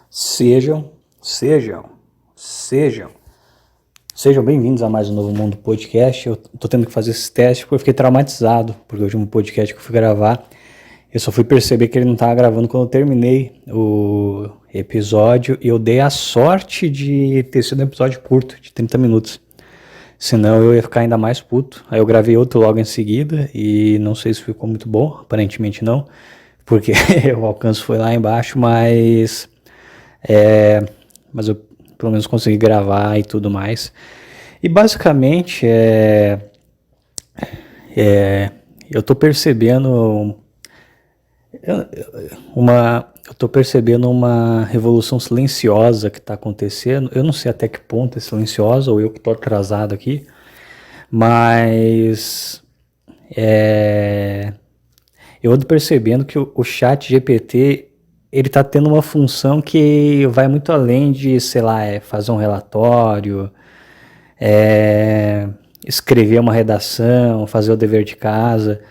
Sejam, sejam, sejam, sejam bem-vindos a mais um Novo Mundo Podcast. Eu tô tendo que fazer esse teste porque eu fiquei traumatizado, porque o último podcast que eu fui gravar, eu só fui perceber que ele não estava gravando quando eu terminei o episódio e eu dei a sorte de ter sido um episódio curto, de 30 minutos. Senão eu ia ficar ainda mais puto. Aí eu gravei outro logo em seguida e não sei se ficou muito bom, aparentemente não, porque o alcance foi lá embaixo, mas eu pelo menos consegui gravar e tudo mais. E basicamente eu tô percebendo eu tô percebendo uma revolução silenciosa que está acontecendo. Eu não sei até que ponto é silenciosa ou eu que tô atrasado aqui, mas eu ando percebendo que o chat GPT ele tá tendo uma função que vai muito além de, sei lá, fazer um relatório, escrever uma redação, fazer o dever de casa.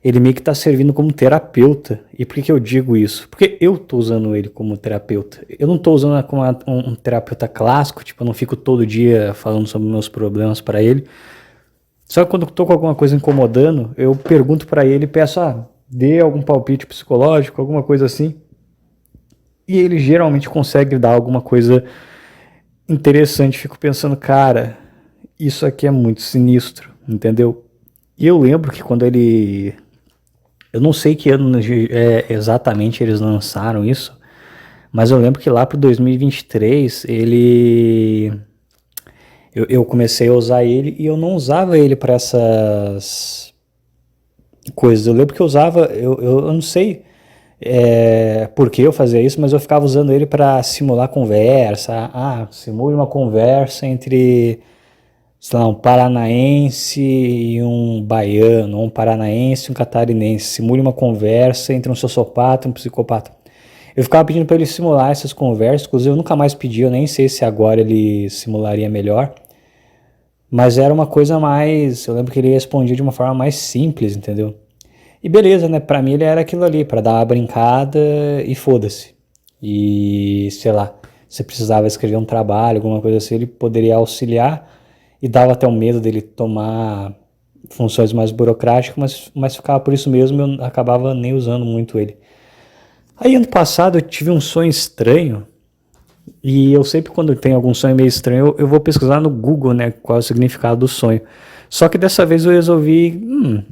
Ele meio que está servindo como terapeuta. E por que eu digo isso? Porque eu estou usando ele como terapeuta. Eu não estou usando como um terapeuta clássico, tipo, eu não fico todo dia falando sobre meus problemas para ele. Só que quando eu tô com alguma coisa incomodando, eu pergunto para ele e peço, dê algum palpite psicológico, alguma coisa assim. E ele geralmente consegue dar alguma coisa interessante. Fico pensando, cara, isso aqui é muito sinistro, entendeu? E eu lembro que quando ele... Eu não sei que ano exatamente eles lançaram isso, mas eu lembro que lá pro 2023 eu comecei a usar ele e eu não usava ele para essas coisas. Eu lembro que eu usava, eu não sei por que eu fazia isso, mas eu ficava usando ele para simular conversa. Simule uma conversa entre, sei lá, um paranaense e um baiano, ou um paranaense e um catarinense. Simule uma conversa entre um sociopata e um psicopata. Eu ficava pedindo para ele simular essas conversas, inclusive eu nunca mais pedi, eu nem sei se agora ele simularia melhor, mas era uma coisa mais, eu lembro que ele respondia de uma forma mais simples, entendeu? E beleza, né, pra mim ele era aquilo ali, pra dar uma brincada e foda-se. E, sei lá, se precisava escrever um trabalho, alguma coisa assim, ele poderia auxiliar e dava até o medo dele tomar funções mais burocráticas, mas ficava por isso mesmo, eu acabava nem usando muito ele. Aí ano passado eu tive um sonho estranho, e eu sempre quando tem algum sonho meio estranho, eu vou pesquisar no Google, né, qual é o significado do sonho. Só que dessa vez eu resolvi,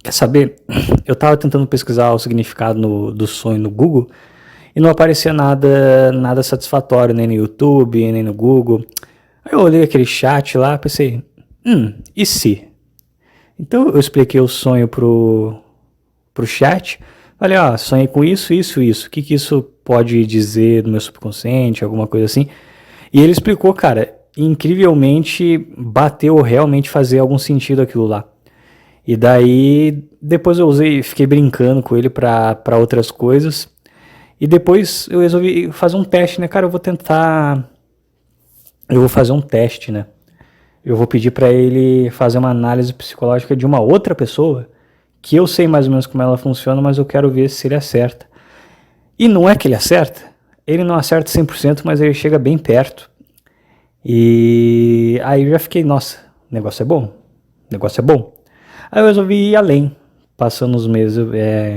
quer saber, eu tava tentando pesquisar o significado do sonho no Google, e não aparecia nada satisfatório, nem no YouTube, nem no Google. Aí eu olhei aquele chat lá, pensei, e se? Então eu expliquei o sonho pro chat, falei, sonhei com isso, isso, isso, o que isso pode dizer do meu subconsciente, alguma coisa assim. E ele explicou, cara, incrivelmente bateu realmente fazer algum sentido aquilo lá. E daí, depois eu fiquei brincando com ele pra outras coisas. E depois eu resolvi fazer um teste, né, cara, eu vou fazer um teste, né. Eu vou pedir pra ele fazer uma análise psicológica de uma outra pessoa, que eu sei mais ou menos como ela funciona, mas eu quero ver se ele acerta. E não é que ele acerta, ele não acerta 100%, mas ele chega bem perto. E aí eu já fiquei, nossa, o negócio é bom, o negócio é bom. Aí eu resolvi ir além, passando os meses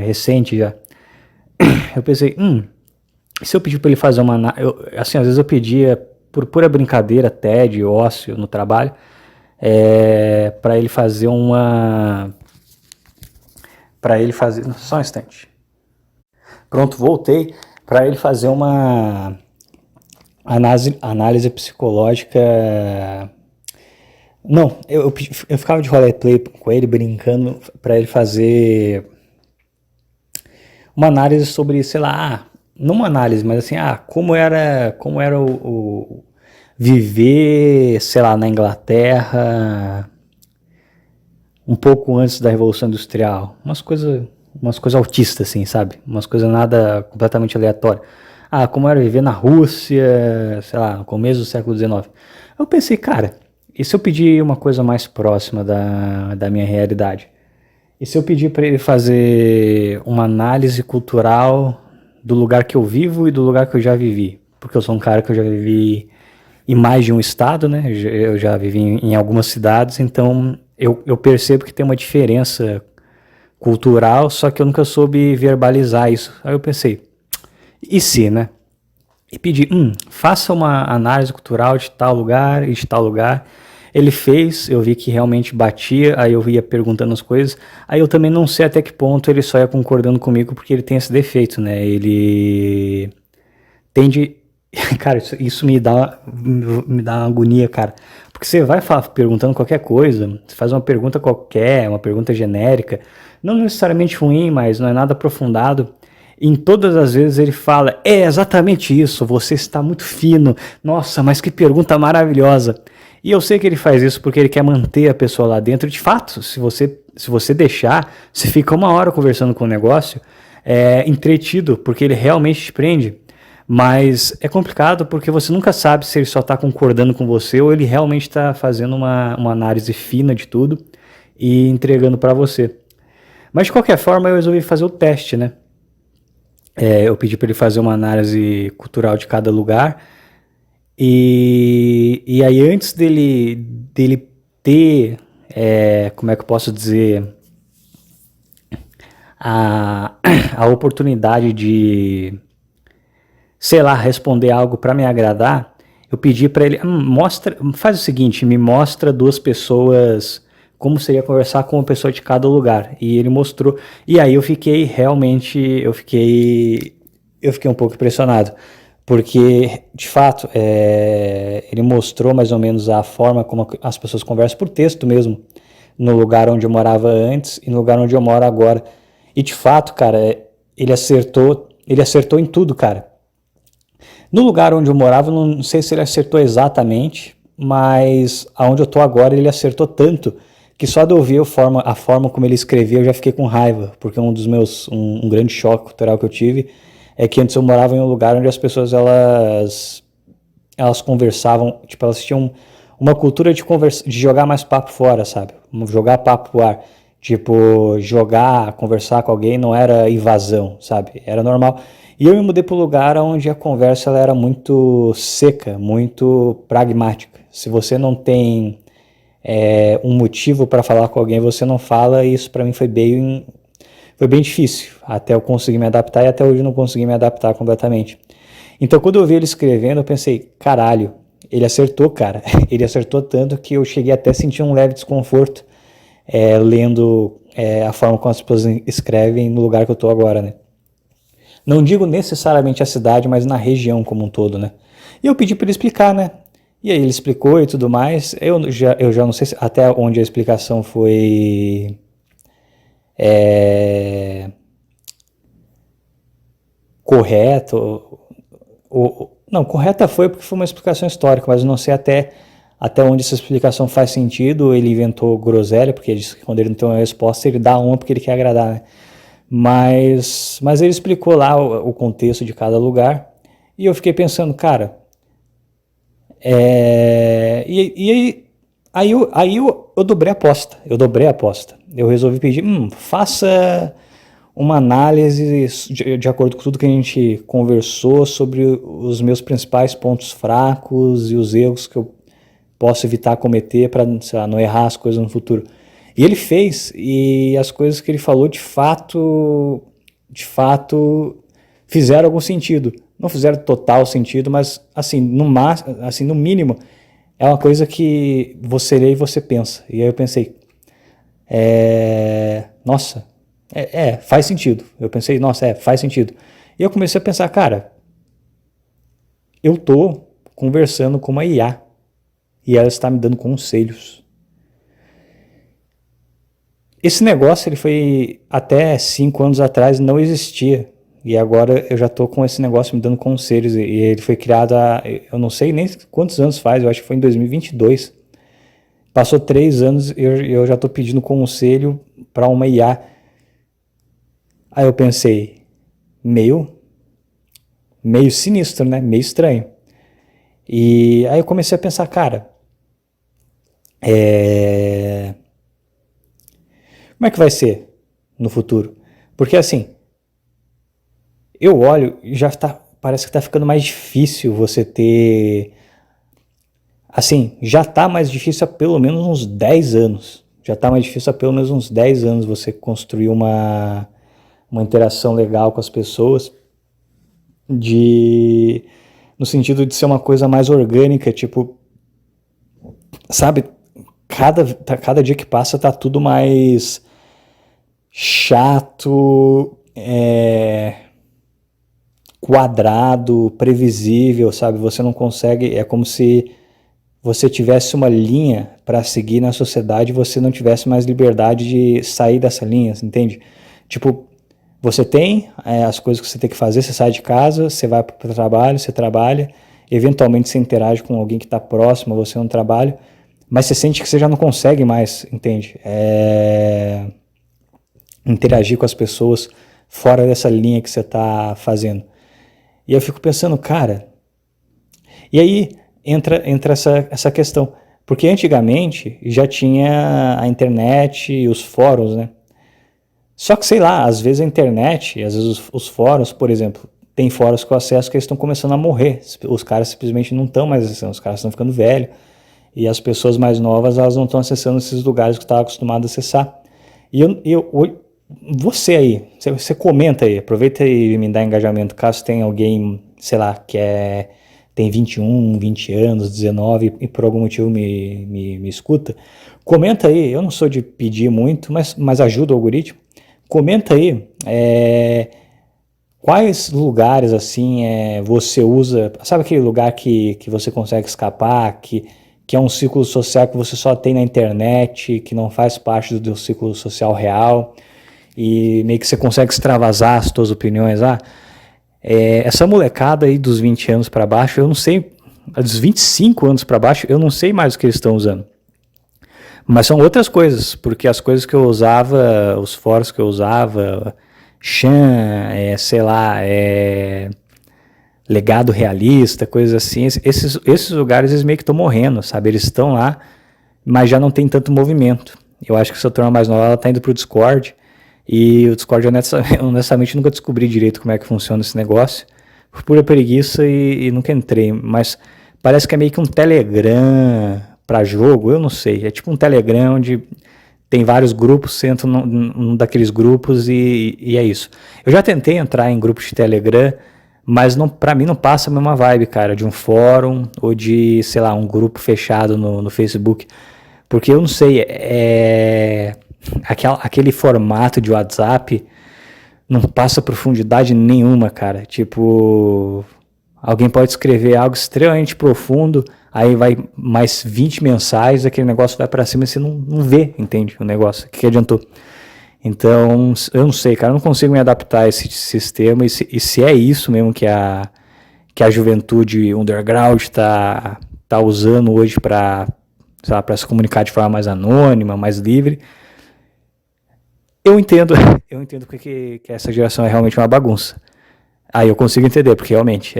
recente já. Eu pensei, se eu pedir pra ele fazer uma... assim, às vezes eu pedia, por pura brincadeira, tédio, ócio no trabalho, pra ele fazer uma... Pra ele fazer... Só um instante. Pronto, voltei. Pra ele fazer uma análise psicológica... Não, eu ficava de roleplay com ele, brincando, pra ele fazer uma análise sobre, sei lá, não uma análise, mas assim, como era o viver, sei lá, na Inglaterra, um pouco antes da Revolução Industrial, umas coisas autistas, assim, sabe? Umas coisas nada completamente aleatórias. Como era viver na Rússia, sei lá, no começo do século XIX. Eu pensei, cara, e se eu pedir uma coisa mais próxima da minha realidade? E se eu pedir para ele fazer uma análise cultural do lugar que eu vivo e do lugar que eu já vivi. Porque eu sou um cara que eu já vivi em mais de um estado, né? Eu já vivi em algumas cidades, então eu percebo que tem uma diferença cultural, só que eu nunca soube verbalizar isso. Aí eu pensei, e se, né? E pedi, faça uma análise cultural de tal lugar e de tal lugar. Ele fez, eu vi que realmente batia, aí eu ia perguntando as coisas. Aí eu também não sei até que ponto ele só ia concordando comigo, porque ele tem esse defeito, né? Ele tende. Cara, isso me dá uma agonia, cara. Porque você vai perguntando qualquer coisa, você faz uma pergunta qualquer, uma pergunta genérica, não necessariamente ruim, mas não é nada aprofundado. Em todas as vezes ele fala, é exatamente isso, você está muito fino, nossa, mas que pergunta maravilhosa. E eu sei que ele faz isso porque ele quer manter a pessoa lá dentro. De fato, se você deixar, você fica uma hora conversando com o negócio, entretido, porque ele realmente te prende. Mas é complicado porque você nunca sabe se ele só está concordando com você ou ele realmente está fazendo uma análise fina de tudo e entregando para você. Mas de qualquer forma eu resolvi fazer o teste, né? Eu pedi para ele fazer uma análise cultural de cada lugar e aí antes dele ter, como é que eu posso dizer, a, a oportunidade de, sei lá, responder algo para me agradar, eu pedi para ele, faz o seguinte, me mostra duas pessoas, como seria conversar com uma pessoa de cada lugar. E ele mostrou. E aí eu fiquei realmente, eu fiquei um pouco impressionado, porque de fato ele mostrou mais ou menos a forma como as pessoas conversam por texto mesmo, no lugar onde eu morava antes e no lugar onde eu moro agora. E de fato, cara, ele acertou em tudo, cara. No lugar onde eu morava, não sei se ele acertou exatamente, mas aonde eu tô agora ele acertou tanto que só de eu ver a forma como ele escrevia eu já fiquei com raiva, porque um grande choque cultural que eu tive é que antes eu morava em um lugar onde as pessoas elas conversavam, tipo, elas tinham uma cultura de jogar mais papo fora, sabe? Jogar papo pro ar. Tipo, conversar com alguém não era invasão, sabe? Era normal. E eu me mudei para um lugar onde a conversa ela era muito seca, muito pragmática. Se você não tem um motivo para falar com alguém, você não fala, e isso para mim foi bem difícil, até eu conseguir me adaptar, e até hoje eu não consegui me adaptar completamente. Então, quando eu vi ele escrevendo, eu pensei, caralho, ele acertou, cara. Ele acertou tanto que eu cheguei até a sentir um leve desconforto lendo a forma como as pessoas escrevem no lugar que eu tô agora, né? Não digo necessariamente a cidade, mas na região como um todo, né? E eu pedi para ele explicar, né? E aí ele explicou e tudo mais. Eu já não sei até onde a explicação foi correta. Não, correta foi porque foi uma explicação histórica, mas eu não sei até onde essa explicação faz sentido. Ele inventou groselha, porque ele disse que quando ele não tem uma resposta, ele dá uma porque ele quer agradar, né? Mas ele explicou lá o contexto de cada lugar e eu fiquei pensando, cara, aí eu dobrei a aposta, eu resolvi pedir, faça uma análise de acordo com tudo que a gente conversou sobre os meus principais pontos fracos e os erros que eu posso evitar cometer para, sei lá, não errar as coisas no futuro. E ele fez, e as coisas que ele falou de fato fizeram algum sentido. Não fizeram total sentido, mas assim, no mínimo, é uma coisa que você lê e você pensa. E aí eu pensei, nossa, faz sentido. Eu pensei, nossa, faz sentido. E eu comecei a pensar, cara, eu tô conversando com uma IA e ela está me dando conselhos. Esse negócio ele foi até 5 anos atrás não existia e agora eu já tô com esse negócio me dando conselhos e ele foi criado eu não sei nem quantos anos faz, eu acho que foi em 2022. Passou 3 anos e eu já tô pedindo conselho para uma IA. Aí eu pensei, meio sinistro, né? Meio estranho. E aí eu comecei a pensar, cara, como é que vai ser no futuro? Porque assim, Eu olho e parece que tá ficando mais difícil você ter. Assim, já tá mais difícil há pelo menos uns 10 anos. Já tá mais difícil há pelo menos uns 10 anos você construir uma interação legal com as pessoas, de no sentido de ser uma coisa mais orgânica, tipo, sabe, cada dia que passa tá tudo mais chato, quadrado, previsível, sabe? Você não consegue, é como se você tivesse uma linha para seguir na sociedade e você não tivesse mais liberdade de sair dessa linha, entende? Tipo, você tem as coisas que você tem que fazer, você sai de casa, você vai para o trabalho, você trabalha, eventualmente você interage com alguém que está próximo a você no trabalho, mas você sente que você já não consegue mais, entende? Interagir com as pessoas fora dessa linha que você está fazendo. E eu fico pensando, cara, e aí entra essa questão, porque antigamente já tinha a internet e os fóruns, né? Só que, sei lá, às vezes a internet, às vezes os fóruns, por exemplo, tem fóruns que eu acesso que eles estão começando a morrer. Os caras simplesmente não estão mais acessando, os caras estão ficando velhos. E as pessoas mais novas, elas não estão acessando esses lugares que estavam acostumados a acessar. E você aí, você comenta aí, aproveita e me dá engajamento, caso tenha alguém, sei lá, tem 21, 20 anos, 19 e por algum motivo me escuta, comenta aí, eu não sou de pedir muito, mas ajuda o algoritmo. Comenta aí quais lugares assim você usa, sabe aquele lugar que você consegue escapar, que é um ciclo social que você só tem na internet, que não faz parte do ciclo social real, e meio que você consegue extravasar as suas opiniões lá. Essa molecada aí dos 20 anos para baixo, eu não sei, dos 25 anos para baixo, eu não sei mais o que eles estão usando. Mas são outras coisas, porque as coisas que eu usava, os fóruns que eu usava, Chan, sei lá, legado realista, coisas assim, esses lugares eles meio que estão morrendo, sabe? Eles estão lá, mas já não tem tanto movimento. Eu acho que essa turma mais nova, ela tá indo pro Discord, e o Discord, honestamente, nunca descobri direito como é que funciona esse negócio, por pura preguiça e nunca entrei, mas parece que é meio que um Telegram para jogo, eu não sei, é tipo um Telegram onde tem vários grupos, você entra num daqueles grupos e é isso. Eu já tentei entrar em grupos de Telegram, mas para mim não passa a mesma vibe, cara, de um fórum ou de, sei lá, um grupo fechado no Facebook, porque eu não sei, aquele formato de WhatsApp não passa profundidade nenhuma, cara. Tipo, alguém pode escrever algo extremamente profundo, aí vai mais 20 mensagens, aquele negócio vai para cima e você não vê, entende? O negócio, o que adiantou? Então, eu não sei, cara, eu não consigo me adaptar a esse sistema, e se é isso mesmo que a juventude underground tá usando hoje para se comunicar de forma mais anônima, mais livre, eu entendo, eu entendo que essa geração é realmente uma bagunça. Aí eu consigo entender, porque realmente,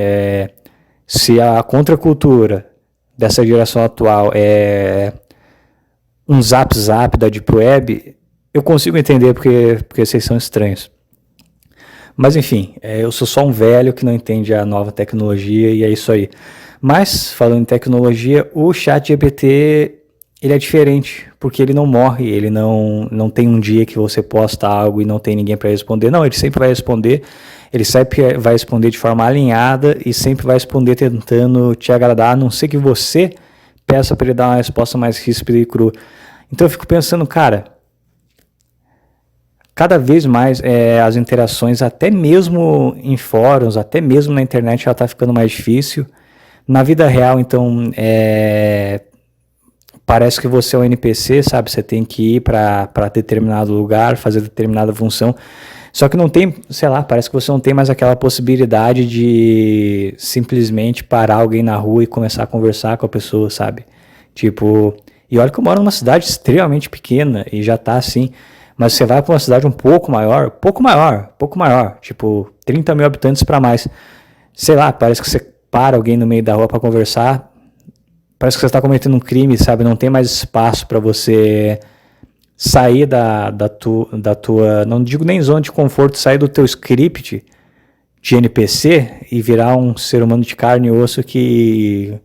se a contracultura dessa geração atual é um zap da Deep Web, eu consigo entender porque vocês são estranhos. Mas enfim, eu sou só um velho que não entende a nova tecnologia e é isso aí. Mas, falando em tecnologia, o ChatGPT, ele é diferente, porque ele não morre, ele não tem um dia que você posta algo e não tem ninguém para responder. Não, ele sempre vai responder, ele sempre vai responder de forma alinhada e sempre vai responder tentando te agradar, a não ser que você peça para ele dar uma resposta mais ríspida e crua. Então eu fico pensando, cara, cada vez mais as interações, até mesmo em fóruns, até mesmo na internet, ela está ficando mais difícil. Na vida real, então, parece que você é um NPC, sabe? Você tem que ir para determinado lugar, fazer determinada função. Só que não tem, sei lá, parece que você não tem mais aquela possibilidade de simplesmente parar alguém na rua e começar a conversar com a pessoa, sabe? Tipo, e olha que eu moro numa cidade extremamente pequena e já tá assim, mas você vai para uma cidade um pouco maior, tipo 30 mil habitantes para mais. Sei lá, parece que você para alguém no meio da rua para conversar, parece que você está cometendo um crime, sabe? Não tem mais espaço para você sair da tua, não digo nem zona de conforto, sair do teu script, de NPC e virar um ser humano de carne e osso que,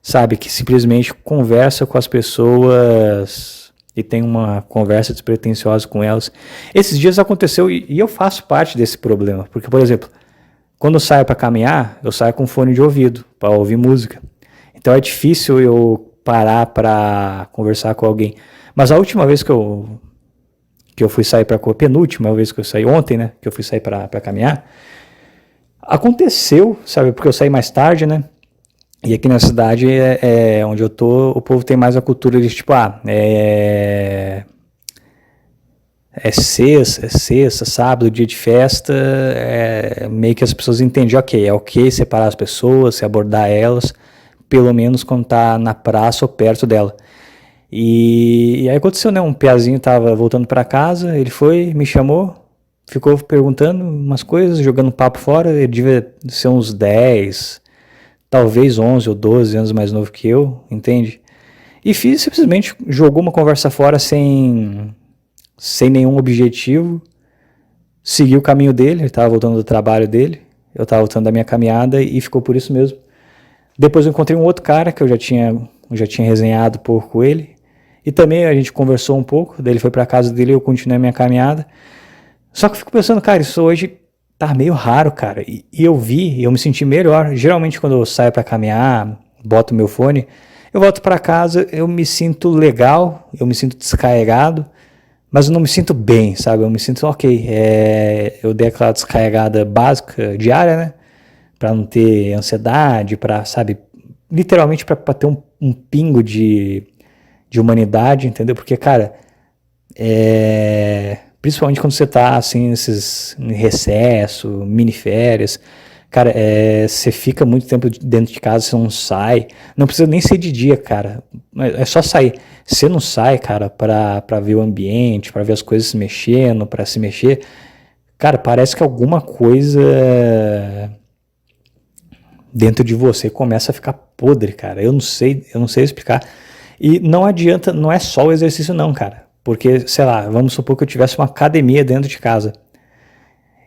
sabe, que simplesmente conversa com as pessoas e tem uma conversa despretensiosa com elas. Esses dias aconteceu e eu faço parte desse problema, porque, por exemplo, quando eu saio para caminhar, eu saio com fone de ouvido para ouvir música. Então é difícil eu parar para conversar com alguém. Mas a última vez que eu fui sair para penúltima vez que eu saí ontem, né, que eu fui sair para caminhar, aconteceu, sabe, porque eu saí mais tarde, né? E aqui na cidade onde eu tô, o povo tem mais a cultura de tipo, sexta, sábado, dia de festa, meio que as pessoas entendem, ok, é ok separar as pessoas, se abordar elas, pelo menos quando tá na praça ou perto dela. E aí aconteceu, né? Um piazinho tava voltando para casa, ele foi, me chamou, ficou perguntando umas coisas, jogando papo fora, ele devia ser uns 10, talvez 11 ou 12 anos mais novo que eu, entende? E simplesmente jogou uma conversa fora sem nenhum objetivo, seguiu o caminho dele, ele estava voltando do trabalho dele, eu estava voltando da minha caminhada e ficou por isso mesmo. Depois eu encontrei um outro cara que eu já tinha resenhado um pouco com ele, e também a gente conversou um pouco, daí ele foi para casa dele e eu continuei a minha caminhada. Só que eu fico pensando, cara, isso hoje tá meio raro, cara, e eu me senti melhor. Geralmente quando eu saio para caminhar, boto meu fone, eu volto para casa, eu me sinto legal, eu me sinto descarregado, mas eu não me sinto bem, sabe? Eu me sinto ok. Eu dei aquela descarregada básica diária, né? Pra não ter ansiedade, pra, sabe? Literalmente pra ter um pingo de humanidade, entendeu? Porque, cara, principalmente quando você tá assim, em recesso, mini férias, cara, você fica muito tempo dentro de casa, você não sai. Não precisa nem ser de dia, cara. É só sair. Você não sai, cara, pra ver o ambiente, pra ver as coisas se mexendo, pra se mexer. Cara, parece que alguma coisa dentro de você começa a ficar podre, cara. Eu não sei explicar. E não adianta, não é só o exercício não, cara. Porque, sei lá, vamos supor que eu tivesse uma academia dentro de casa.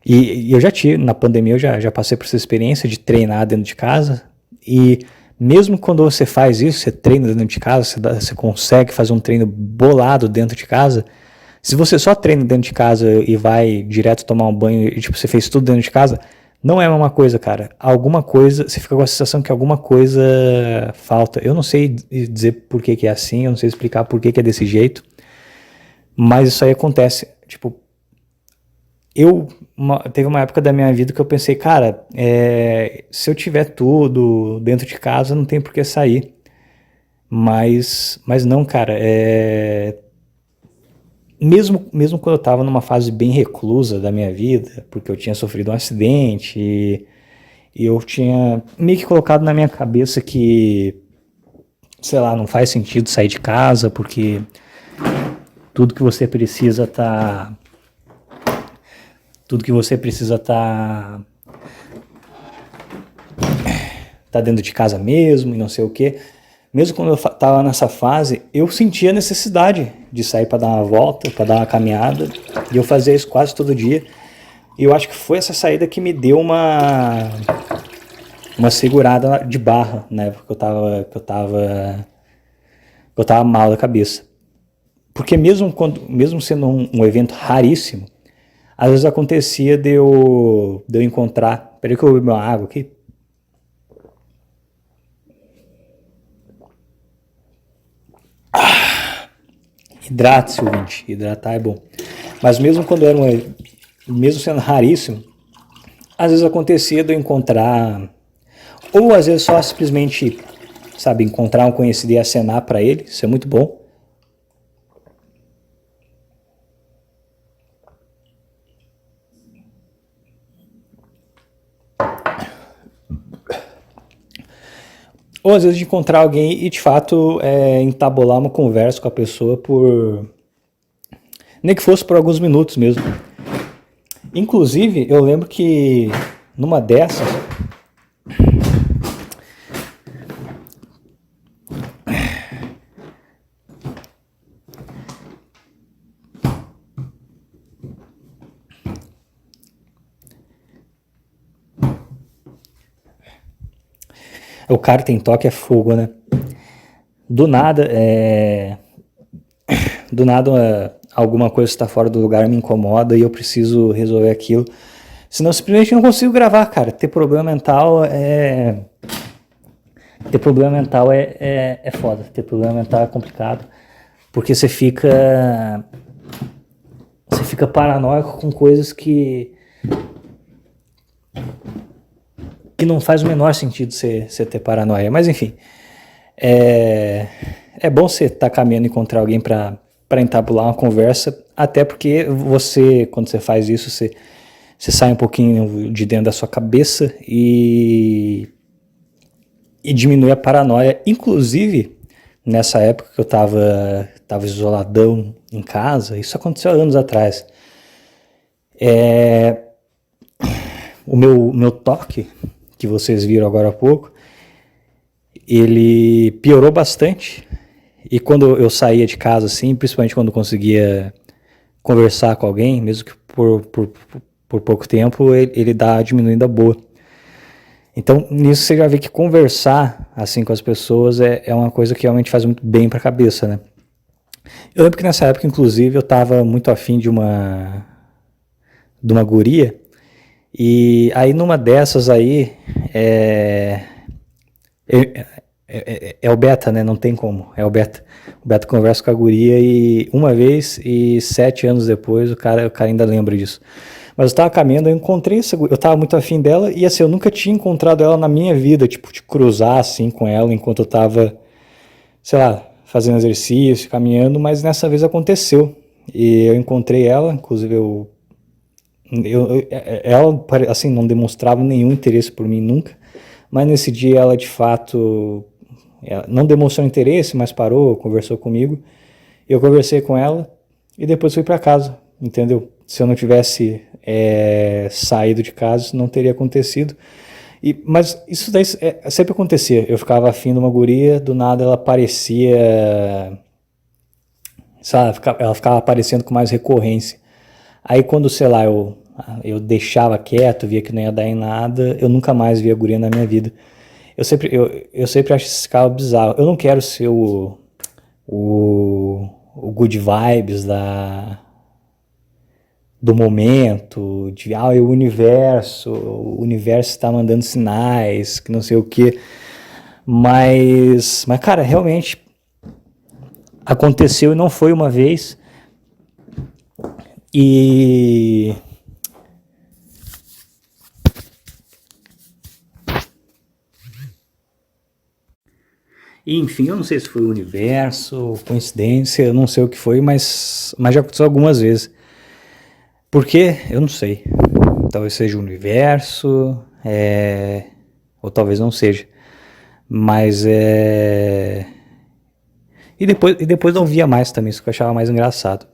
E eu já tive, na pandemia eu já passei por essa experiência de treinar dentro de casa. E mesmo quando você faz isso, você treina dentro de casa, você consegue fazer um treino bolado dentro de casa. Se você só treina dentro de casa e vai direto tomar um banho e tipo, você fez tudo dentro de casa, não é a mesma coisa, cara. Alguma coisa, você fica com a sensação que alguma coisa falta. Eu não sei dizer por que é assim, eu não sei explicar por que é desse jeito, mas isso aí acontece. Tipo, teve uma época da minha vida que eu pensei, cara, se eu tiver tudo dentro de casa, não tem por que sair. Mas não, cara, mesmo quando eu estava numa fase bem reclusa da minha vida, porque eu tinha sofrido um acidente e eu tinha meio que colocado na minha cabeça que, sei lá, não faz sentido sair de casa, porque tudo que você precisa tá dentro de casa mesmo e não sei o quê. Mesmo quando eu estava nessa fase, eu sentia necessidade de sair para dar uma volta, para dar uma caminhada, e eu fazia isso quase todo dia. E eu acho que foi essa saída que me deu uma segurada de barra, na época que eu tava mal da cabeça. Porque mesmo sendo um evento raríssimo, às vezes acontecia de eu encontrar. Peraí que eu bebi uma água aqui. Hidrate-se, ouvinte. Hidratar é bom. Mas mesmo sendo raríssimo, às vezes acontecia de eu encontrar, ou às vezes só simplesmente, sabe, encontrar um conhecido e acenar para ele, isso é muito bom. Ou às vezes de encontrar alguém e de fato entabular uma conversa com a pessoa nem que fosse por alguns minutos mesmo. Inclusive, eu lembro que numa dessas, O cara tem toque é fogo, né? Do nada, do nada alguma coisa está fora do lugar me incomoda e eu preciso resolver aquilo. Senão simplesmente não consigo gravar, cara. Ter problema mental é foda. Ter problema mental é complicado. Porque você fica paranoico com coisas que não faz o menor sentido você ter paranoia. Mas enfim, é bom você estar caminhando e encontrar alguém para entabular uma conversa, até porque você, quando você faz isso, você sai um pouquinho de dentro da sua cabeça e diminui a paranoia. Inclusive, nessa época que eu tava isoladão em casa, isso aconteceu há anos atrás. O meu toque, que vocês viram agora há pouco, ele piorou bastante. E quando eu saía de casa, assim, principalmente quando eu conseguia conversar com alguém, mesmo que por pouco tempo, ele dá uma diminuída boa. Então, nisso você já vê que conversar assim com as pessoas é uma coisa que realmente faz muito bem para a cabeça, né? Eu lembro que nessa época, inclusive, eu estava muito afim de uma guria, e aí numa dessas aí, é o beta, né? Não tem como, é o beta. O beta conversa com a guria e uma vez e 7 anos depois o cara ainda lembra disso. Mas eu tava caminhando, eu encontrei essa guria, eu tava muito afim dela e assim, eu nunca tinha encontrado ela na minha vida, tipo, de cruzar assim com ela enquanto eu tava, sei lá, fazendo exercício, caminhando, mas nessa vez aconteceu. E eu encontrei ela, inclusive ela assim não demonstrava nenhum interesse por mim nunca, mas nesse dia ela de fato não demonstrou interesse, mas parou, conversou comigo. Eu conversei com ela e depois fui para casa, entendeu? Se eu não tivesse saído de casa, isso não teria acontecido. Mas isso daí sempre acontecia. Eu ficava afim de uma guria, do nada ela aparecia, sabe, ela ficava aparecendo com mais recorrência. Aí quando, sei lá, eu deixava quieto, via que não ia dar em nada, eu nunca mais via a guria na minha vida. Eu sempre acho esse cara bizarro. Eu não quero ser o good vibes do momento, de o universo está mandando sinais, que não sei o que. Mas, cara, realmente aconteceu e não foi uma vez. E enfim, eu não sei se foi o universo, coincidência, eu não sei o que foi, mas já aconteceu algumas vezes. Por quê? Eu não sei. Talvez seja o universo, ou talvez não seja. Mas E depois não via mais também, isso que eu achava mais engraçado.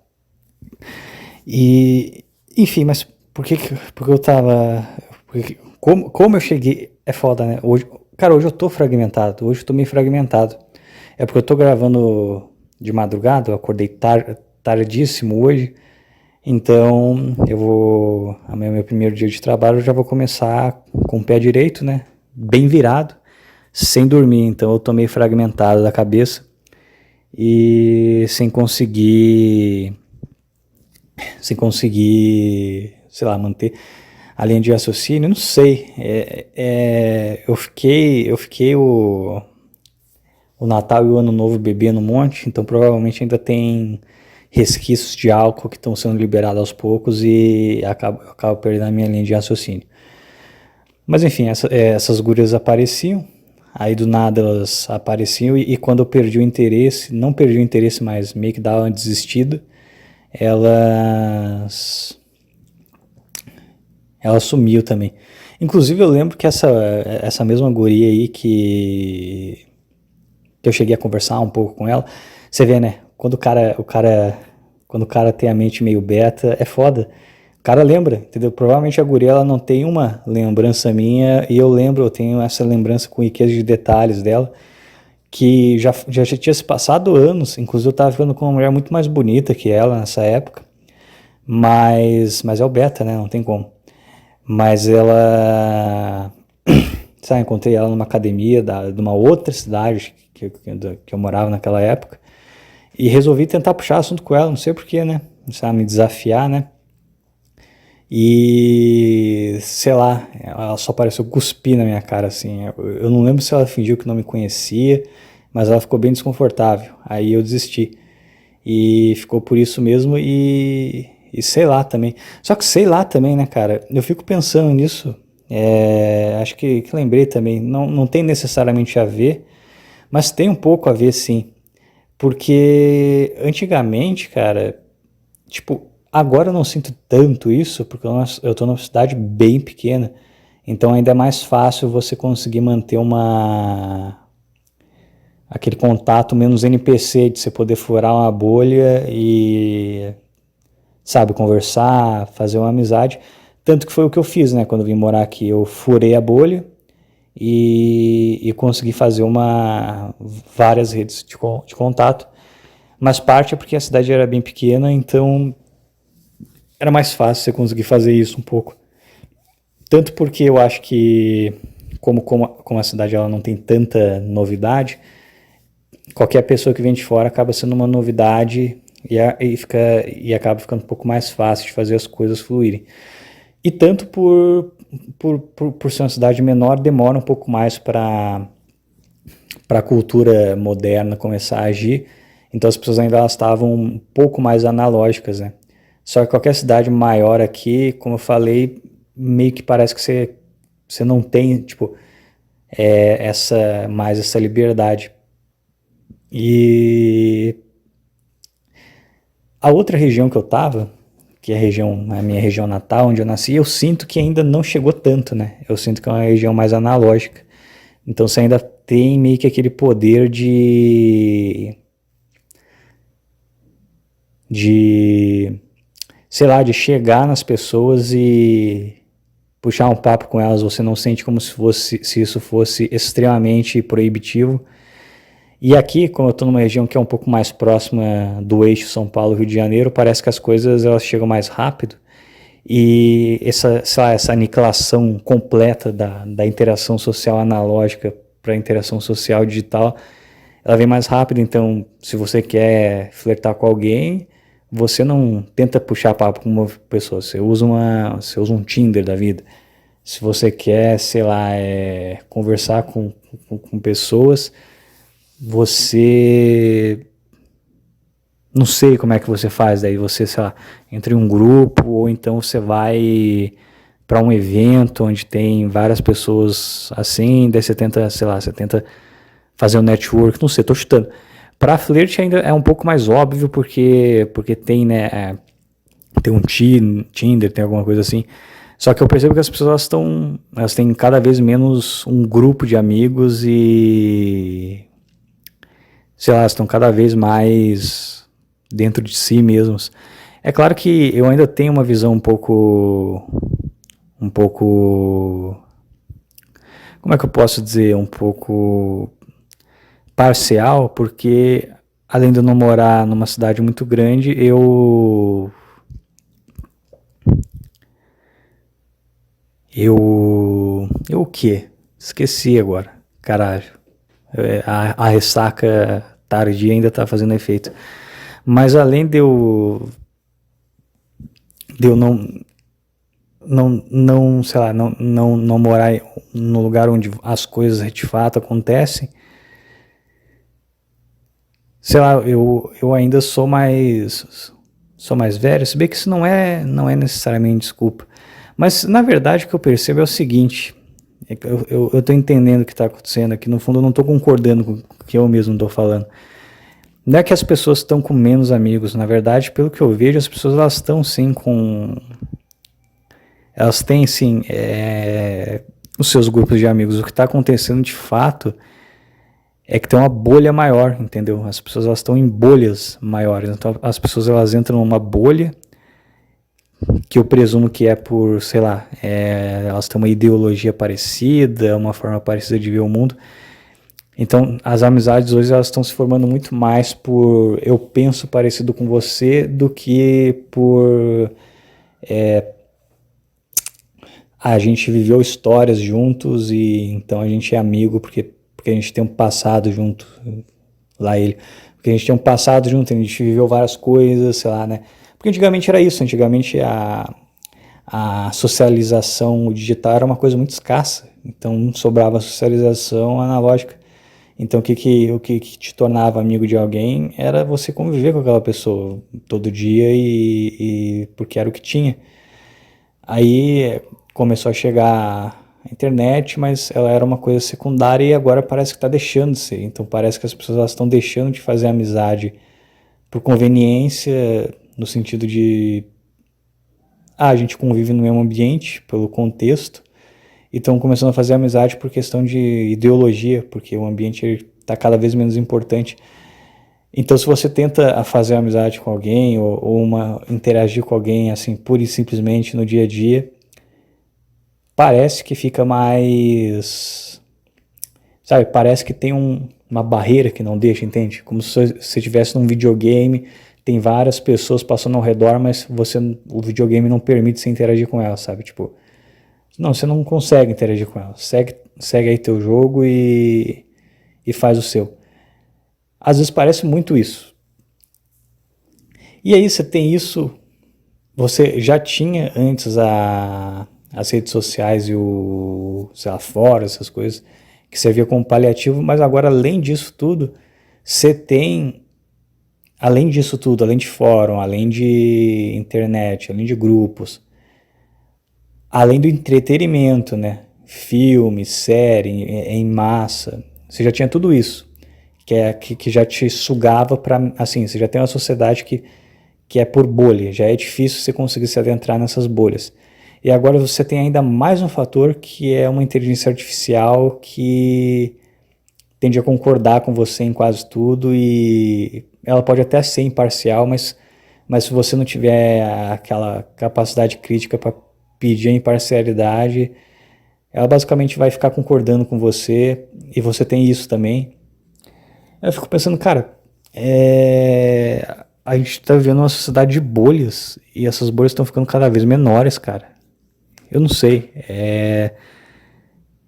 E, enfim, mas porque eu tava... Como eu cheguei... É foda, né? Hoje eu tô fragmentado. Hoje eu tô meio fragmentado. É porque eu tô gravando de madrugada, eu acordei tardíssimo hoje. Então, amanhã é meu primeiro dia de trabalho, eu já vou começar com o pé direito, né? Bem virado, sem dormir. Então eu tô meio fragmentado da cabeça e sem conseguir, sei lá, manter a linha de raciocínio. Não sei. Eu fiquei o Natal e o Ano Novo bebendo um monte, então provavelmente ainda tem resquícios de álcool que estão sendo liberados aos poucos e eu acabo perdendo a minha linha de raciocínio. Mas enfim, essas gurias apareciam, aí do nada elas apareciam e quando eu perdi o interesse, não perdi o interesse, mas meio que dava uma desistida, elas sumiu também. Inclusive eu lembro que essa mesma guria aí que eu cheguei a conversar um pouco com ela, você vê, né? Quando o cara tem a mente meio beta, é foda. O cara lembra, entendeu? Provavelmente a guria ela não tem uma lembrança minha e eu tenho essa lembrança com riqueza de detalhes dela, que já tinha se passado anos. Inclusive eu tava ficando com uma mulher muito mais bonita que ela nessa época, mas é o beta, né? Não tem como. Mas ela, sabe, encontrei ela numa academia de uma outra cidade que eu morava naquela época, e resolvi tentar puxar assunto com ela, não sei porquê, né? Sabe, me desafiar, né? E sei lá, ela só pareceu cuspir na minha cara, assim. Eu não lembro se ela fingiu que não me conhecia, mas ela ficou bem desconfortável. Aí eu desisti. E ficou por isso mesmo e sei lá também. Só que sei lá também, né, cara? Eu fico pensando nisso. Acho que lembrei também. Não tem necessariamente a ver, mas tem um pouco a ver, sim. Porque antigamente, cara, tipo, agora eu não sinto tanto isso, porque eu tô numa cidade bem pequena. Então ainda é mais fácil você conseguir manter aquele contato menos NPC, de você poder furar uma bolha e, sabe, conversar, fazer uma amizade. Tanto que foi o que eu fiz, né, quando eu vim morar aqui. Eu furei a bolha e consegui fazer várias redes de contato. Mas parte é porque a cidade era bem pequena, então era mais fácil você conseguir fazer isso um pouco. Tanto porque eu acho que, como a cidade ela não tem tanta novidade, qualquer pessoa que vem de fora acaba sendo uma novidade e acaba ficando um pouco mais fácil de fazer as coisas fluírem. E tanto por ser uma cidade menor, demora um pouco mais para a cultura moderna começar a agir. Então as pessoas ainda estavam um pouco mais analógicas, né? Só que qualquer cidade maior aqui, como eu falei, meio que parece que você não tem, tipo, essa liberdade. E a outra região que eu tava, que é a minha região natal, onde eu nasci, eu sinto que ainda não chegou tanto, né? Eu sinto que é uma região mais analógica. Então você ainda tem meio que aquele poder de, sei lá, de chegar nas pessoas e puxar um papo com elas. Você não sente como se isso fosse extremamente proibitivo. E aqui, como eu estou numa região que é um pouco mais próxima do eixo São Paulo-Rio de Janeiro, parece que as coisas elas chegam mais rápido e essa aniquilação completa da interação social analógica para a interação social digital, ela vem mais rápido. Então, se você quer flertar com alguém, você não tenta puxar papo com uma pessoa, você usa um Tinder da vida. Se você quer, sei lá, conversar com pessoas, você não sei como é que você faz, daí você, sei lá, entra em um grupo ou então você vai para um evento onde tem várias pessoas assim, daí você tenta, sei lá, você tenta fazer um network, não sei, tô chutando. Para flerte ainda é um pouco mais óbvio porque tem, né, tem um Tinder, tem alguma coisa assim. Só que eu percebo que as pessoas elas têm cada vez menos um grupo de amigos e sei lá, estão cada vez mais dentro de si mesmos. É claro que eu ainda tenho uma visão um pouco, como é que eu posso dizer, um pouco parcial, porque além de eu não morar numa cidade muito grande, eu o quê? Esqueci agora, caralho. A ressaca tardia ainda tá fazendo efeito. Mas além de eu não, sei lá, não morar no lugar onde as coisas de fato acontecem, sei lá, eu ainda sou mais velho, se bem que isso não é necessariamente desculpa. Mas na verdade o que eu percebo é o seguinte, eu tô entendendo o que está acontecendo aqui, no fundo eu não tô concordando com o que eu mesmo tô falando. Não é que as pessoas estão com menos amigos, na verdade, pelo que eu vejo, as pessoas elas estão sim com. Elas têm sim os seus grupos de amigos. O que está acontecendo de fato é que tem uma bolha maior, entendeu? As pessoas elas estão em bolhas maiores. Então as pessoas elas entram numa bolha que eu presumo que é por, sei lá, elas têm uma ideologia parecida, uma forma parecida de ver o mundo. Então, as amizades hoje elas estão se formando muito mais por eu penso parecido com você do que por a gente viveu histórias juntos e então a gente é amigo porque a gente tem um passado junto, lá ele, porque a gente tem um passado junto, a gente viveu várias coisas, sei lá, né? Porque antigamente era isso, antigamente a socialização digital era uma coisa muito escassa, então sobrava a socialização analógica. Então o que te tornava amigo de alguém era você conviver com aquela pessoa todo dia e porque era o que tinha. Aí começou a chegar a internet, mas ela era uma coisa secundária e agora parece que está deixando de ser. Então parece que as pessoas estão deixando de fazer amizade por conveniência, no sentido de a gente convive no mesmo ambiente, pelo contexto, e estão começando a fazer amizade por questão de ideologia, porque o ambiente está cada vez menos importante. Então, se você tenta fazer amizade com alguém ou interagir com alguém assim, pura e simplesmente no dia a dia, parece que fica mais, sabe, parece que tem uma barreira que não deixa, entende? Como se você estivesse num videogame, tem várias pessoas passando ao redor, mas o videogame não permite você interagir com elas, sabe? Tipo, não, você não consegue interagir com elas. Segue aí teu jogo e faz o seu. Às vezes parece muito isso. E aí você tem isso, você já tinha antes as redes sociais e sei lá, fora, essas coisas, que servia como paliativo, mas agora além disso tudo, você tem, além disso tudo, além de fórum, além de internet, além de grupos, além do entretenimento, né? Filme, série, em massa, você já tinha tudo isso, que já te sugava para, assim, você já tem uma sociedade que é por bolha, já é difícil você conseguir se adentrar nessas bolhas. E agora você tem ainda mais um fator que é uma inteligência artificial que tende a concordar com você em quase tudo e ela pode até ser imparcial, mas se você não tiver aquela capacidade crítica para pedir a imparcialidade, ela basicamente vai ficar concordando com você e você tem isso também. Eu fico pensando, cara, a gente tá vivendo uma sociedade de bolhas e essas bolhas estão ficando cada vez menores, cara. Eu não sei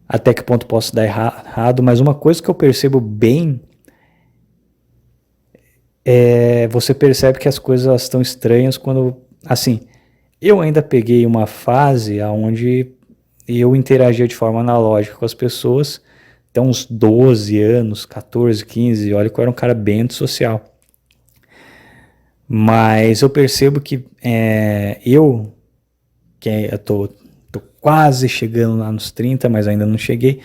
até que ponto posso dar errado, mas uma coisa que eu percebo bem você percebe que as coisas estão estranhas quando, assim, eu ainda peguei uma fase onde eu interagia de forma analógica com as pessoas, até uns 12 anos, 14, 15, olha que eu era um cara bem antissocial. Mas eu percebo que eu tô quase chegando lá nos 30, mas ainda não cheguei,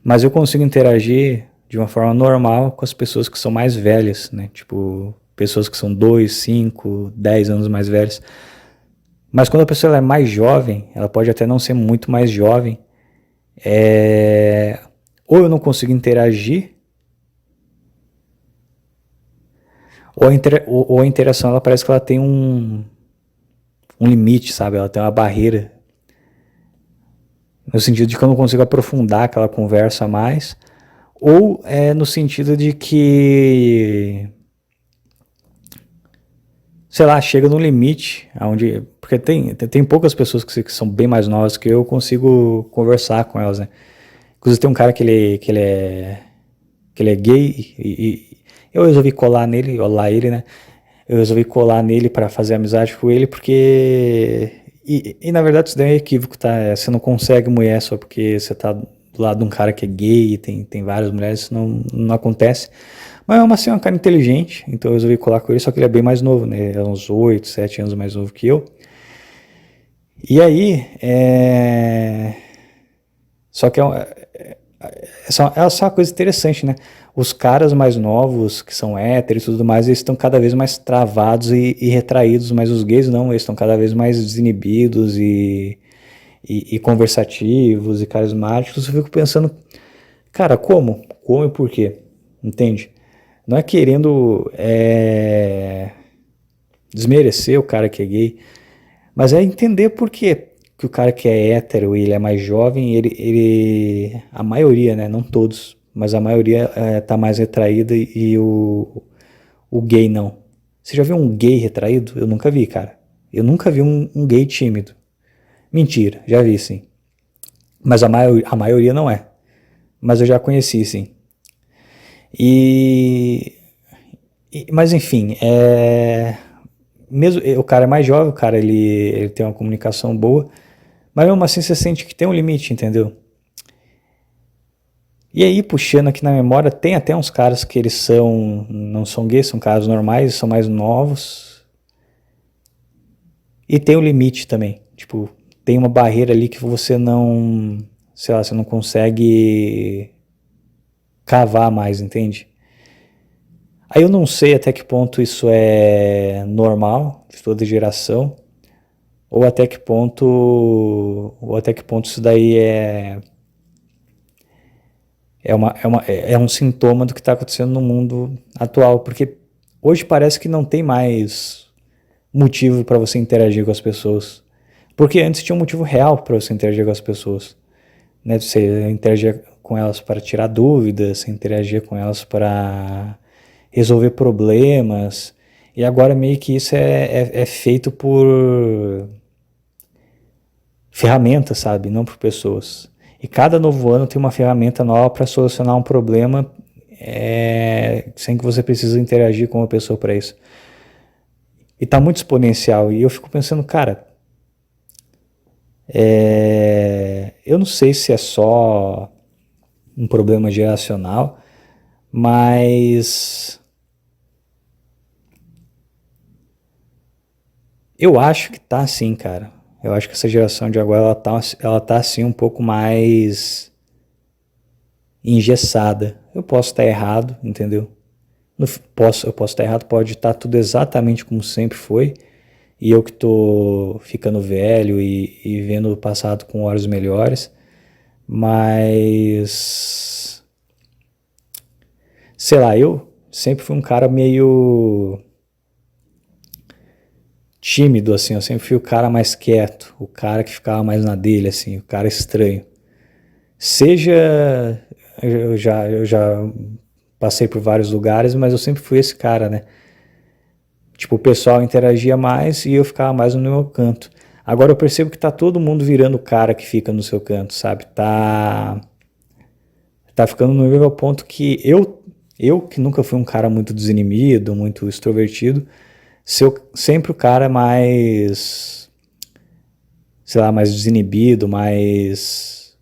mas eu consigo interagir de uma forma normal com as pessoas que são mais velhas, né? Tipo, pessoas que são 2, 5, 10 anos mais velhas. Mas quando a pessoa ela é mais jovem, ela pode até não ser muito mais jovem, ou eu não consigo interagir, ou a interação ela parece que ela tem um limite, sabe? Ela tem uma barreira, no sentido de que eu não consigo aprofundar aquela conversa mais, ou no sentido de que, sei lá, chega num limite, onde, porque tem poucas pessoas que são bem mais novas que eu consigo conversar com elas, né? Inclusive tem um cara que ele é gay e eu resolvi colar nele, olá ele, né? Eu resolvi colar nele para fazer amizade com ele porque e na verdade isso daí é um equívoco, tá? Você não consegue mulher só porque você tá do lado de um cara que é gay e tem várias mulheres, isso não acontece. Mas é um cara inteligente, então eu resolvi colar com ele, só que ele é bem mais novo, né? Ele é uns 8, 7 anos mais novo que eu. E aí, só que é só uma coisa interessante, né? Os caras mais novos, que são héteros e tudo mais, eles estão cada vez mais travados e retraídos, mas os gays não, eles estão cada vez mais desinibidos e conversativos e carismáticos. Eu fico pensando, cara, como? Como e por quê? Entende? Não é querendo desmerecer o cara que é gay, mas é entender por quê que o cara que é hétero e ele é mais jovem, a maioria, né, não todos, mas a maioria tá mais retraída e o gay não. Você já viu um gay retraído? Eu nunca vi, cara. Eu nunca vi um gay tímido. Mentira, já vi sim. Mas a maioria não é. Mas eu já conheci, sim. E, mas enfim, mesmo o cara é mais jovem, o cara ele tem uma comunicação boa, mas mesmo assim você sente que tem um limite, entendeu? E aí, puxando aqui na memória, tem até uns caras que eles não são gays, são caras normais, são mais novos. E tem o limite também. Tipo, tem uma barreira ali que você não, sei lá, você não consegue cavar mais, entende? Aí eu não sei até que ponto isso é normal de toda geração, ou até que ponto isso daí é um sintoma do que está acontecendo no mundo atual, porque hoje parece que não tem mais motivo para você interagir com as pessoas, porque antes tinha um motivo real para você interagir com as pessoas, né? Você interagia com elas para tirar dúvidas, você interagia com elas para resolver problemas, e agora meio que isso é feito por ferramentas, sabe? Não por pessoas. E cada novo ano tem uma ferramenta nova para solucionar um problema sem que você precise interagir com uma pessoa para isso. E está muito exponencial. E eu fico pensando, cara, eu não sei se é só um problema geracional, mas eu acho que tá assim, cara. Eu acho que essa geração de agora ela tá assim um pouco mais engessada. Eu posso estar errado, entendeu? Eu posso estar errado, pode estar tudo exatamente como sempre foi, e eu que tô ficando velho e vendo o passado com olhos melhores, mas sei lá, eu sempre fui um cara meio tímido, assim, eu sempre fui o cara mais quieto, o cara que ficava mais na dele, assim, o cara estranho. Seja, eu já passei por vários lugares, mas eu sempre fui esse cara, né? Tipo, o pessoal interagia mais e eu ficava mais no meu canto. Agora eu percebo que tá todo mundo virando o cara que fica no seu canto, sabe? Tá ficando no nível ao ponto que eu que nunca fui um cara muito desinibido, muito extrovertido, sempre o cara mais, sei lá, mais desinibido, mais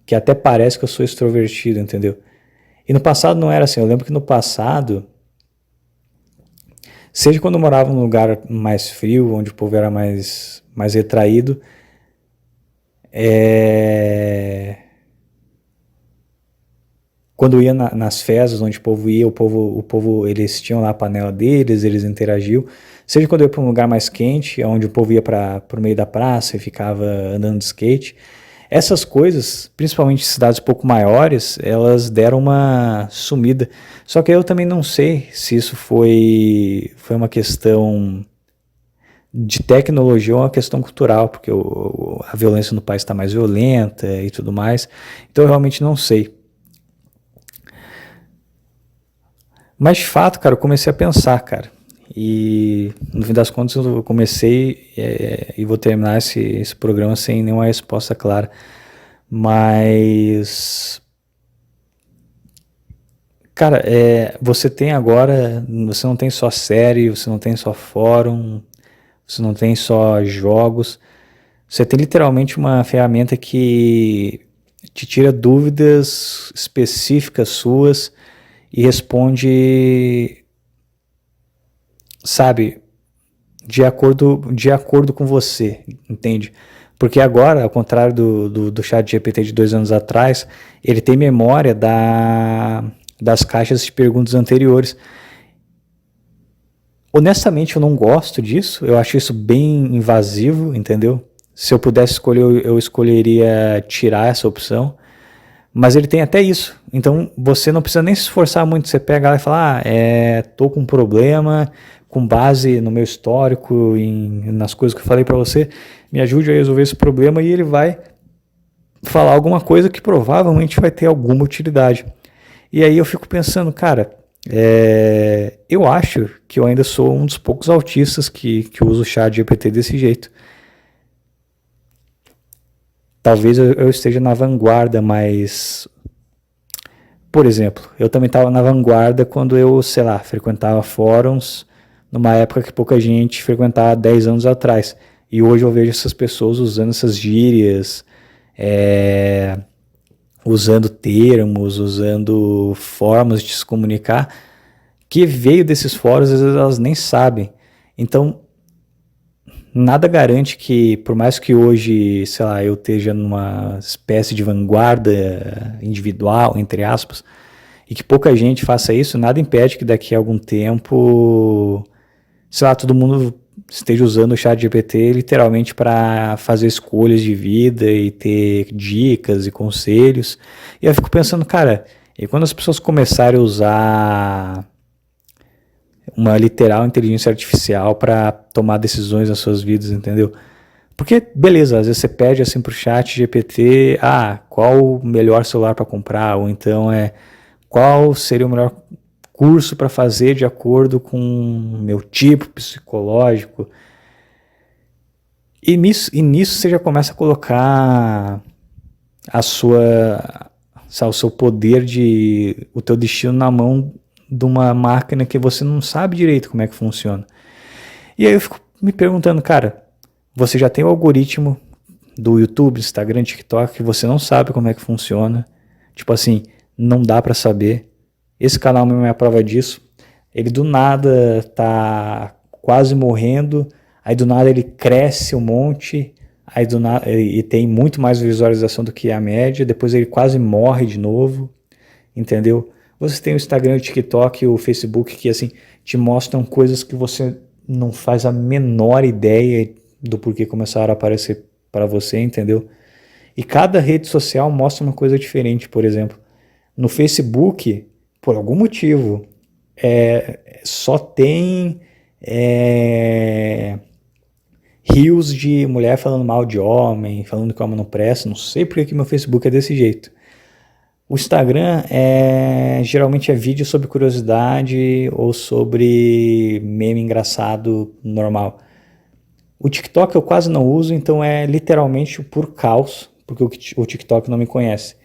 que até parece que eu sou extrovertido, entendeu? E no passado não era assim. Eu lembro que no passado, seja quando eu morava num lugar mais frio, onde o povo era mais retraído, quando eu ia nas festas onde o povo ia, o povo, eles tinham lá a panela deles, eles interagiam. Seja quando eu ia para um lugar mais quente, onde o povo ia para o meio da praça e ficava andando de skate. Essas coisas, principalmente em cidades um pouco maiores, elas deram uma sumida. Só que eu também não sei se isso foi uma questão de tecnologia ou uma questão cultural, porque a violência no país está mais violenta e tudo mais. Então eu realmente não sei. Mas de fato, cara, eu comecei a pensar, cara. E no fim das contas eu comecei e vou terminar esse programa sem nenhuma resposta clara. Mas, cara, você tem agora, você não tem só série, você não tem só fórum, você não tem só jogos. Você tem literalmente uma ferramenta que te tira dúvidas específicas suas e responde, sabe, de acordo com você, entende? Porque agora, ao contrário do chat GPT de 2 anos atrás, ele tem memória das caixas de perguntas anteriores. Honestamente, eu não gosto disso, eu acho isso bem invasivo, entendeu? Se eu pudesse escolher, eu escolheria tirar essa opção. Mas ele tem até isso. Então você não precisa nem se esforçar muito. Você pega lá e fala: tô com um problema, com base no meu histórico, nas coisas que eu falei para você, me ajude a resolver esse problema. E ele vai falar alguma coisa que provavelmente vai ter alguma utilidade. E aí eu fico pensando, cara, eu acho que eu ainda sou um dos poucos autistas que usa o chat GPT desse jeito. talvez eu esteja na vanguarda, mas, por exemplo, eu também estava na vanguarda quando eu, sei lá, frequentava fóruns numa época que pouca gente frequentava 10 anos atrás. E hoje eu vejo essas pessoas usando essas gírias, é, usando termos, usando formas de se comunicar, que veio desses fóruns, às vezes elas nem sabem. Então, nada garante que, por mais que hoje, sei lá, eu esteja numa espécie de vanguarda individual, entre aspas, e que pouca gente faça isso, nada impede que daqui a algum tempo, sei lá, todo mundo esteja usando o chat GPT literalmente para fazer escolhas de vida e ter dicas e conselhos. E eu fico pensando, cara, e quando as pessoas começarem a usar uma literal inteligência artificial para tomar decisões nas suas vidas, entendeu? Porque, beleza, às vezes você pede assim pro chat GPT, qual o melhor celular para comprar, ou então qual seria o melhor curso para fazer de acordo com o meu tipo psicológico. E nisso você já começa a colocar o seu poder o teu destino na mão de uma máquina que você não sabe direito como é que funciona. E aí eu fico me perguntando, cara, você já tem o algoritmo do YouTube, Instagram, TikTok, que você não sabe como é que funciona. Tipo assim, não dá para saber. Esse canal mesmo é a prova disso. Ele do nada tá quase morrendo, aí do nada ele cresce um monte, aí do nada e tem muito mais visualização do que a média, depois ele quase morre de novo, entendeu? Você tem o Instagram, o TikTok, o Facebook que assim te mostram coisas que você não faz a menor ideia do porquê começaram a aparecer para você, entendeu? E cada rede social mostra uma coisa diferente, por exemplo. No Facebook, por algum motivo, só tem rios de mulher falando mal de homem, falando que o homem não presta. Não sei porque que meu Facebook é desse jeito. O Instagram geralmente é vídeo sobre curiosidade ou sobre meme engraçado normal. O TikTok eu quase não uso, então é literalmente por caos, porque o TikTok não me conhece.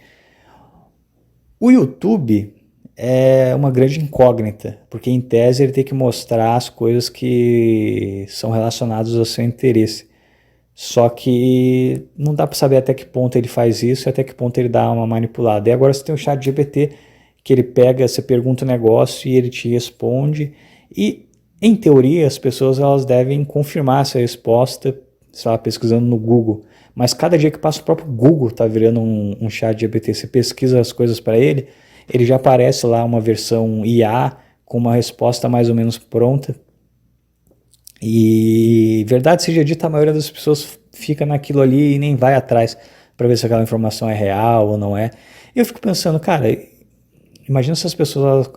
O YouTube é uma grande incógnita, porque em tese ele tem que mostrar as coisas que são relacionadas ao seu interesse. Só que não dá para saber até que ponto ele faz isso e até que ponto ele dá uma manipulada. E agora você tem o chat GPT, que ele pega, você pergunta um negócio e ele te responde. E, em teoria, as pessoas elas devem confirmar essa resposta, sei lá, pesquisando no Google. Mas cada dia que passa o próprio Google está virando um chat GPT. Você pesquisa as coisas para ele já aparece lá uma versão IA com uma resposta mais ou menos pronta. E verdade seja dita, a maioria das pessoas fica naquilo ali e nem vai atrás para ver se aquela informação é real ou não é. E eu fico pensando, cara, imagina se as pessoas...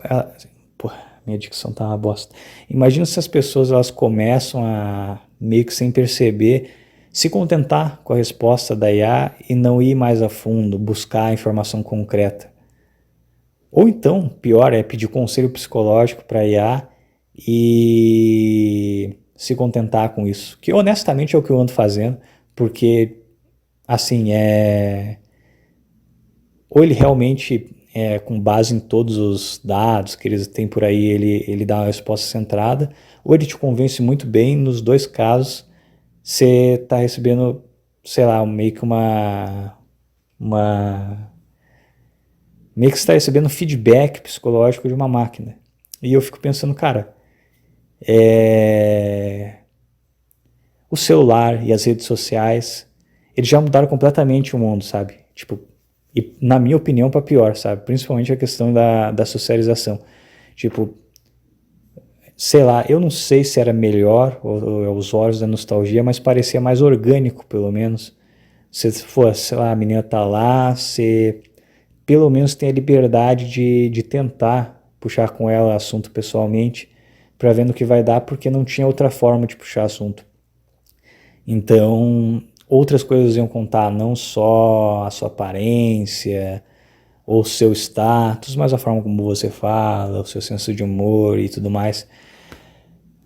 Porra, minha dicção tá uma bosta. Imagina se as pessoas elas começam a, meio que sem perceber, se contentar com a resposta da IA e não ir mais a fundo, buscar a informação concreta. Ou então, pior, é pedir conselho psicológico para a IA e se contentar com isso. Que honestamente é o que eu ando fazendo, porque assim, ou ele realmente, com base em todos os dados que eles têm por aí, ele dá uma resposta centrada, ou ele te convence muito bem. Nos dois casos, você está recebendo, sei lá, meio que meio que você está recebendo feedback psicológico de uma máquina. E eu fico pensando, cara, o celular e as redes sociais, eles já mudaram completamente o mundo, sabe? Tipo, e na minha opinião, para pior, sabe? Principalmente a questão da socialização. Tipo, sei lá, eu não sei se era melhor ou aos olhos da nostalgia, mas parecia mais orgânico, pelo menos. Se for, sei lá, a menina tá lá, você pelo menos tem a liberdade de tentar puxar com ela assunto pessoalmente, para ver no que vai dar, porque não tinha outra forma de puxar assunto. Então, outras coisas iam contar, não só a sua aparência ou o seu status, mas a forma como você fala, o seu senso de humor e tudo mais.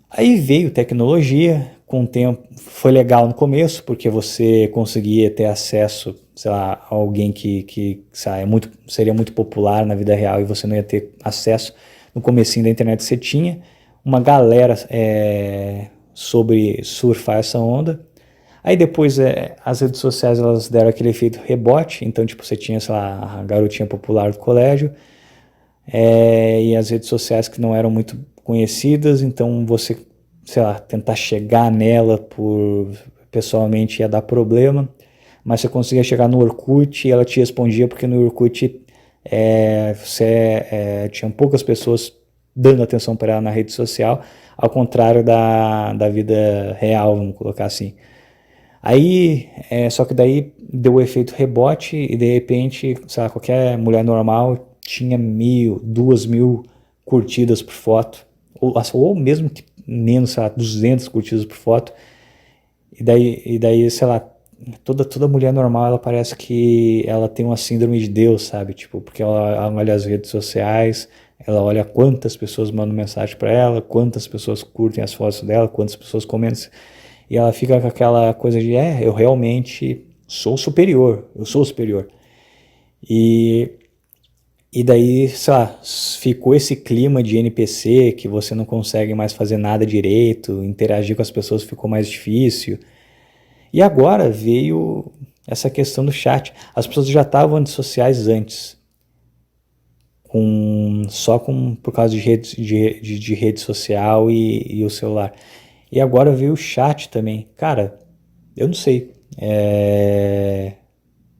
Aí veio tecnologia, com o tempo, foi legal no começo, porque você conseguia ter acesso, sei lá, a alguém que sei lá, seria muito popular na vida real e você não ia ter acesso. No comecinho da internet você tinha uma galera sobre surfar essa onda. Aí depois as redes sociais elas deram aquele efeito rebote, então tipo você tinha, sei lá, a garotinha popular do colégio, e as redes sociais que não eram muito conhecidas, então você, sei lá, tentar chegar nela pessoalmente ia dar problema, mas você conseguia chegar no Orkut e ela te respondia, porque no Orkut tinha poucas pessoas dando atenção para ela na rede social, ao contrário da vida real, vamos colocar assim. Aí, só que daí deu o efeito rebote e de repente, sei lá, qualquer mulher normal tinha 1.000, 2.000 curtidas por foto, ou mesmo que menos, sei lá, 200 curtidas por foto. E daí, sei lá, toda mulher normal, ela parece que ela tem uma síndrome de Deus, sabe? Tipo, porque ela olha as redes sociais, ela olha quantas pessoas mandam mensagem para ela, quantas pessoas curtem as fotos dela, quantas pessoas comentam. E ela fica com aquela coisa de, eu realmente sou superior, eu sou superior. E daí, sei lá, ficou esse clima de NPC, que você não consegue mais fazer nada direito, interagir com as pessoas ficou mais difícil. E agora veio essa questão do chat. As pessoas já estavam antissociais antes, por causa de rede social e o celular. E agora veio o chat também. Cara, eu não sei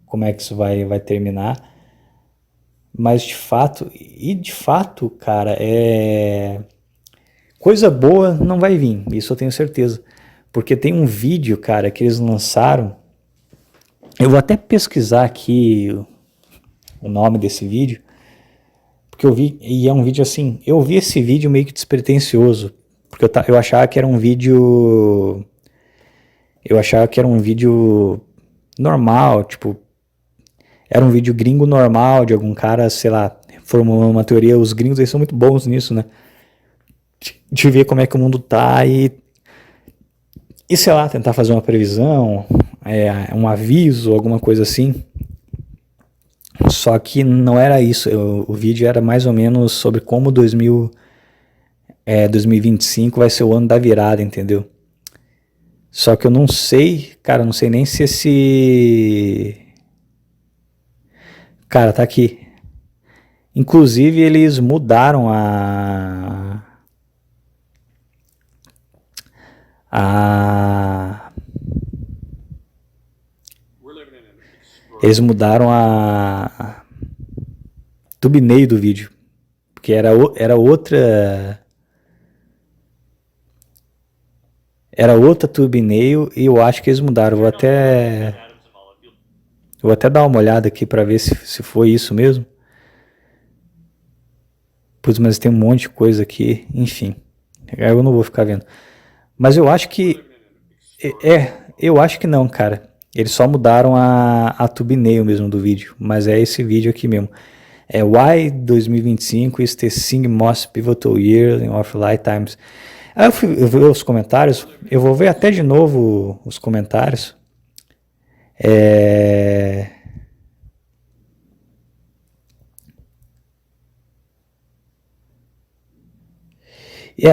como é que isso vai terminar. Mas de fato, cara, coisa boa não vai vir, isso eu tenho certeza. Porque tem um vídeo, cara, que eles lançaram. Eu vou até pesquisar aqui o nome desse vídeo, porque eu vi, e é um vídeo assim, eu vi esse vídeo meio que despretensioso, porque eu achava que era um vídeo normal, tipo, era um vídeo gringo normal, de algum cara, sei lá, formou uma teoria, os gringos eles são muito bons nisso, né, de ver como é que o mundo tá e sei lá, tentar fazer uma previsão, um aviso, alguma coisa assim. Só que não era isso, o vídeo era mais ou menos sobre como 2025 vai ser o ano da virada, entendeu? Só que eu não sei, cara, não sei nem se esse... Cara, tá aqui. Inclusive eles mudaram eles mudaram a thumbnail do vídeo, porque era outra thumbnail e eu acho que eles mudaram. Vou até dar uma olhada aqui para ver se foi isso mesmo. Putz, mas tem um monte de coisa aqui, enfim, eu não vou ficar vendo. Mas eu acho que eu acho que não, cara. Eles só mudaram a thumbnail mesmo do vídeo, mas é esse vídeo aqui mesmo. Why 2025 is the single most pivotal year in our lifetimes. Aí eu vi os comentários, eu vou ver até de novo os comentários.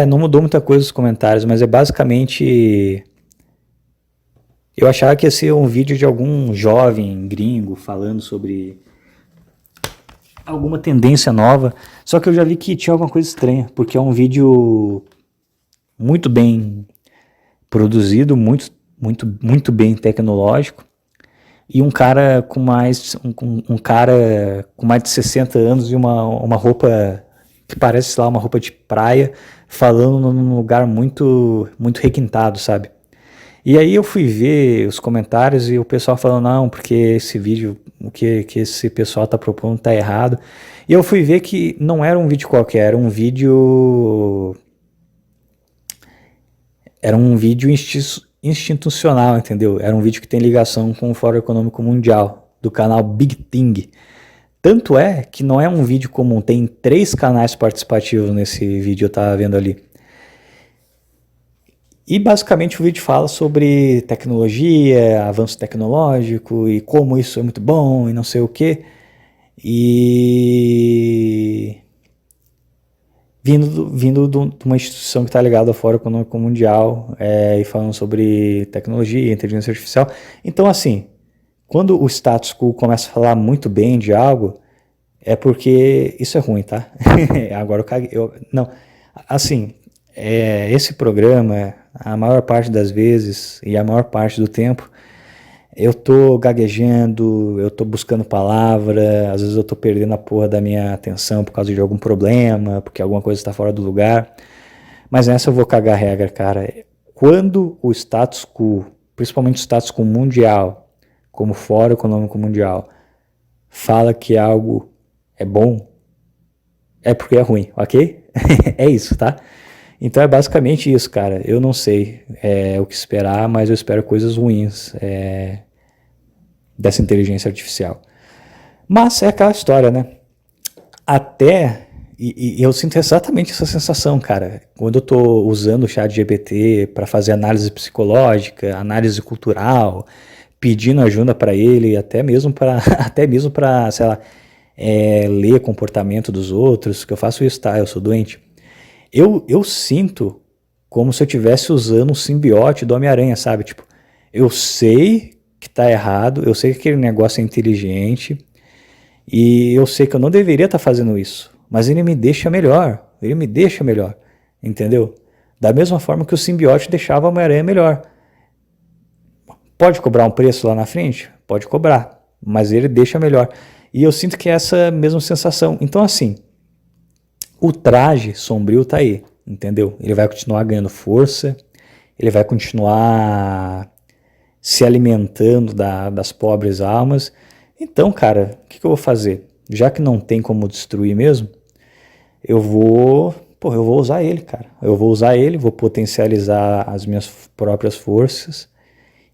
Não mudou muita coisa os comentários, mas é basicamente... Eu achava que ia ser um vídeo de algum jovem gringo falando sobre alguma tendência nova, só que eu já vi que tinha alguma coisa estranha, porque é um vídeo muito bem produzido, muito bem tecnológico, e um cara com mais de 60 anos e uma roupa que parece lá uma roupa de praia, falando num lugar muito requintado, sabe? E aí eu fui ver os comentários e o pessoal falando, não, porque esse vídeo, o que esse pessoal tá propondo tá errado. E eu fui ver que não era um vídeo qualquer, era um vídeo institucional, entendeu? Era um vídeo que tem ligação com o Fórum Econômico Mundial, do canal Big Thing. Tanto é que não é um vídeo comum, tem 3 canais participativos nesse vídeo, eu tava vendo ali. E basicamente o vídeo fala sobre tecnologia, avanço tecnológico e como isso é muito bom e não sei o que. E vindo de uma instituição que está ligada ao Fórum Econômico Mundial, e falando sobre tecnologia, inteligência artificial. Então, assim, quando o status quo começa a falar muito bem de algo, é porque isso é ruim, tá? Agora eu caguei. Não, assim, esse programa, a maior parte das vezes e a maior parte do tempo, eu tô gaguejando, eu tô buscando palavra, às vezes eu tô perdendo a porra da minha atenção por causa de algum problema, porque alguma coisa está fora do lugar. Mas nessa eu vou cagar a regra, cara. Quando o status quo, principalmente o status quo mundial, como o Fórum Econômico Mundial, fala que algo é bom, é porque é ruim, ok? É isso, tá? Então é basicamente isso, cara. Eu não sei o que esperar, mas eu espero coisas ruins dessa inteligência artificial. Mas é aquela história, né? E eu sinto exatamente essa sensação, cara. Quando eu tô usando o chat GPT para fazer análise psicológica, análise cultural, pedindo ajuda para ele, até mesmo para, sei lá, ler comportamento dos outros, que eu faço isso, tá? Eu sou doente. Eu sinto como se eu estivesse usando um simbiote do Homem-Aranha, sabe? Tipo, eu sei que tá errado, eu sei que aquele negócio é inteligente, e eu sei que eu não deveria estar fazendo isso, mas ele me deixa melhor, entendeu? Da mesma forma que o simbiote deixava o Homem-Aranha melhor. Pode cobrar um preço lá na frente? Pode cobrar, mas ele deixa melhor. E eu sinto que é essa mesma sensação. Então, assim, o traje sombrio tá aí, entendeu? Ele vai continuar ganhando força, ele vai continuar se alimentando das pobres almas. Então, cara, o que eu vou fazer? Já que não tem como destruir mesmo, eu vou usar ele, cara. Eu vou usar ele, vou potencializar as minhas próprias forças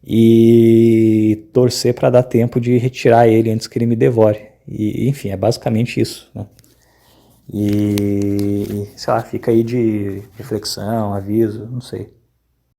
e torcer para dar tempo de retirar ele antes que ele me devore. E, enfim, é basicamente isso, né? E, sei lá, fica aí de reflexão, aviso, não sei.